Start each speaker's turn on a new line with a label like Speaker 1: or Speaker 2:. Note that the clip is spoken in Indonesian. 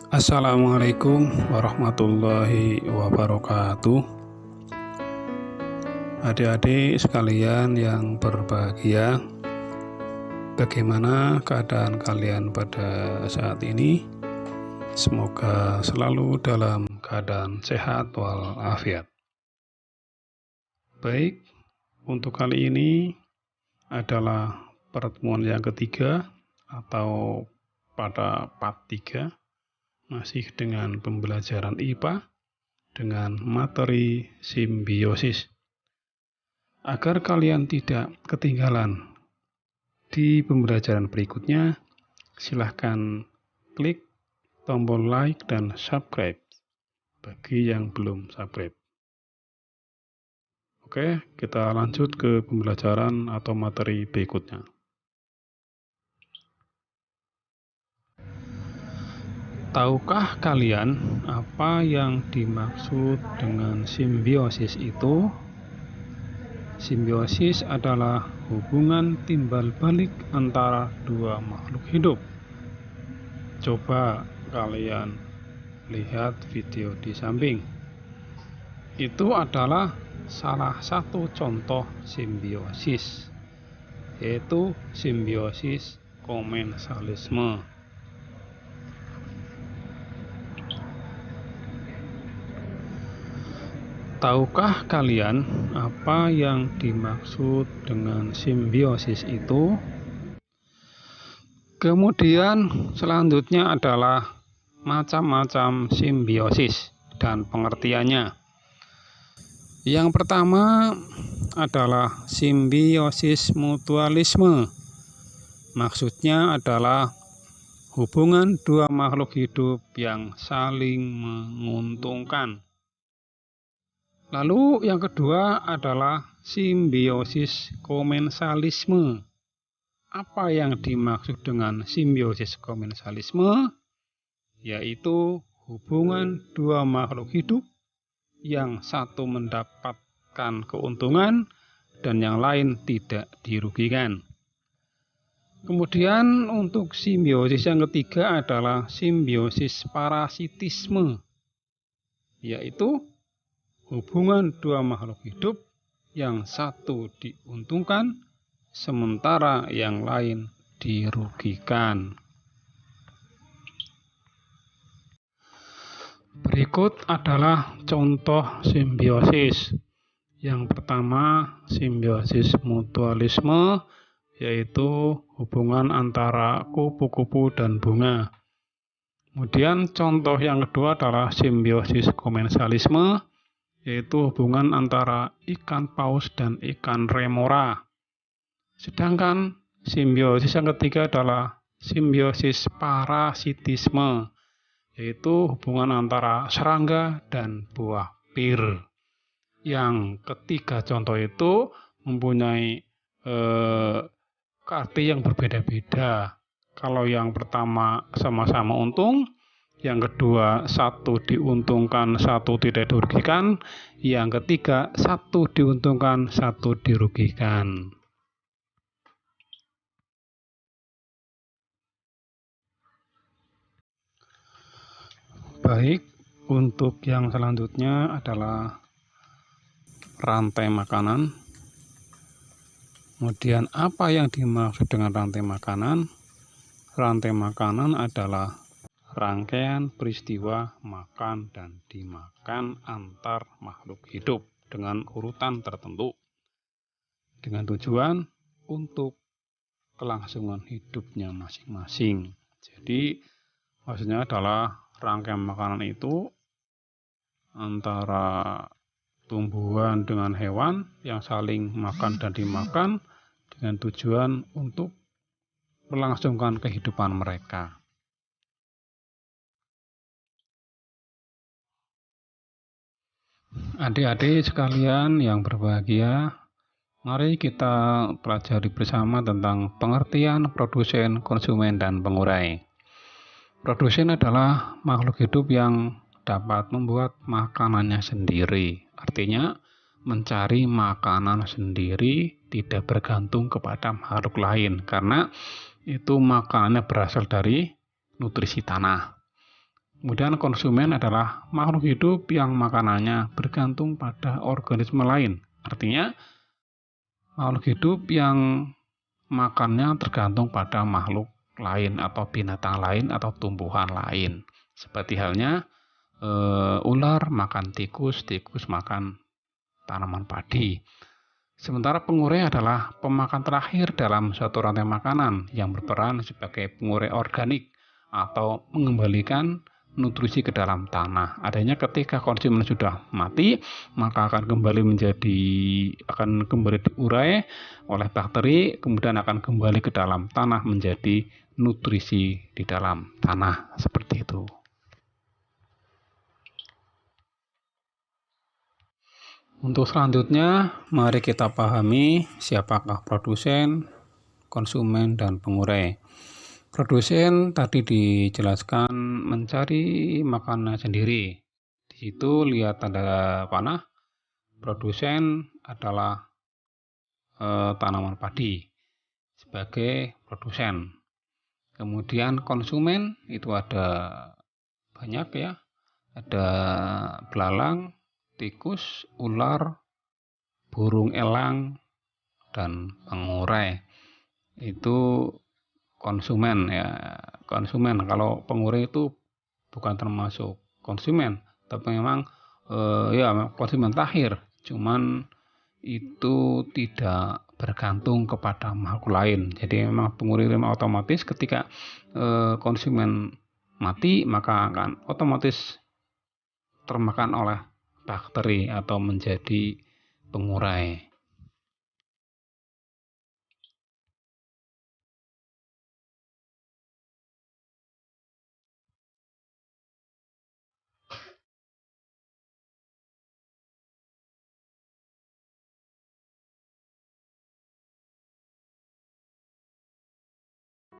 Speaker 1: Assalamualaikum warahmatullahi wabarakatuh. Adik-adik sekalian yang berbahagia, bagaimana keadaan kalian pada saat ini? Semoga selalu dalam keadaan sehat walafiat. Baik, untuk kali ini adalah pertemuan yang ketiga atau pada part 3, masih dengan pembelajaran IPA dengan materi simbiosis. Agar kalian tidak ketinggalan di pembelajaran berikutnya, silahkan klik tombol like dan subscribe bagi yang belum subscribe. Oke, kita lanjut ke pembelajaran atau materi berikutnya. Tahukah kalian apa yang dimaksud dengan simbiosis itu? Simbiosis adalah hubungan timbal balik antara dua makhluk hidup. Coba kalian lihat video di samping. Itu adalah salah satu contoh simbiosis, yaitu simbiosis komensalisme. Tahukah kalian apa yang dimaksud dengan simbiosis itu? Kemudian selanjutnya adalah macam-macam simbiosis dan pengertiannya. Yang pertama adalah simbiosis mutualisme. Maksudnya adalah hubungan dua makhluk hidup yang saling menguntungkan. Lalu yang kedua adalah simbiosis komensalisme. Apa yang dimaksud dengan simbiosis komensalisme? Yaitu hubungan dua makhluk hidup yang satu mendapatkan keuntungan dan yang lain tidak dirugikan. Kemudian untuk simbiosis yang ketiga adalah simbiosis parasitisme, yaitu hubungan dua makhluk hidup yang satu diuntungkan sementara yang lain dirugikan. Berikut adalah contoh simbiosis. Yang pertama, simbiosis mutualisme, yaitu hubungan antara kupu-kupu dan bunga. Kemudian contoh yang kedua adalah simbiosis komensalisme, yaitu hubungan antara ikan paus dan ikan remora. Sedangkan simbiosis yang ketiga adalah simbiosis parasitisme, yaitu hubungan antara serangga dan buah pir. Yang ketiga contoh itu mempunyai arti yang berbeda-beda. Kalau yang pertama sama-sama untung, yang kedua satu diuntungkan, satu tidak dirugikan, yang ketiga satu diuntungkan, satu dirugikan. Baik, untuk yang selanjutnya adalah rantai makanan. Kemudian apa yang dimaksud dengan rantai makanan? Rantai makanan adalah rangkaian peristiwa makan dan dimakan antar makhluk hidup dengan urutan tertentu, dengan tujuan untuk kelangsungan hidupnya masing-masing. Jadi maksudnya adalah rangkaian makanan itu antara tumbuhan dengan hewan yang saling makan dan dimakan dengan tujuan untuk melangsungkan kehidupan mereka. Adik-adik sekalian yang berbahagia, mari kita pelajari bersama tentang pengertian produsen, konsumen, dan pengurai. Produsen adalah makhluk hidup yang dapat membuat makanannya sendiri. Artinya, mencari makanan sendiri, tidak bergantung kepada makhluk lain, karena itu makanannya berasal dari nutrisi tanah. Kemudian konsumen adalah makhluk hidup yang makanannya bergantung pada organisme lain. Artinya makhluk hidup yang makannya tergantung pada makhluk lain atau binatang lain atau tumbuhan lain. Seperti halnya ular makan tikus, tikus makan tanaman padi. Sementara pengurai adalah pemakan terakhir dalam suatu rantai makanan yang berperan sebagai pengurai organik atau mengembalikan nutrisi ke dalam tanah. Adanya ketika konsumen sudah mati, maka akan kembali diurai oleh bakteri, kemudian akan kembali ke dalam tanah menjadi nutrisi di dalam tanah, seperti itu. Untuk selanjutnya, mari kita pahami siapakah produsen, konsumen, dan pengurai. Produsen tadi dijelaskan mencari makanan sendiri. Di situ lihat tanda panah. Produsen adalah tanaman padi sebagai produsen. Kemudian konsumen itu ada banyak ya. Ada belalang, tikus, ular, burung elang, dan pengurai. Itu konsumen ya. Konsumen, kalau pengurai itu bukan termasuk konsumen, tapi memang ya konsumen terakhir. Cuman itu tidak bergantung kepada makhluk lain. Jadi memang pengurai memang otomatis ketika konsumen mati, maka akan otomatis termakan oleh bakteri atau menjadi pengurai.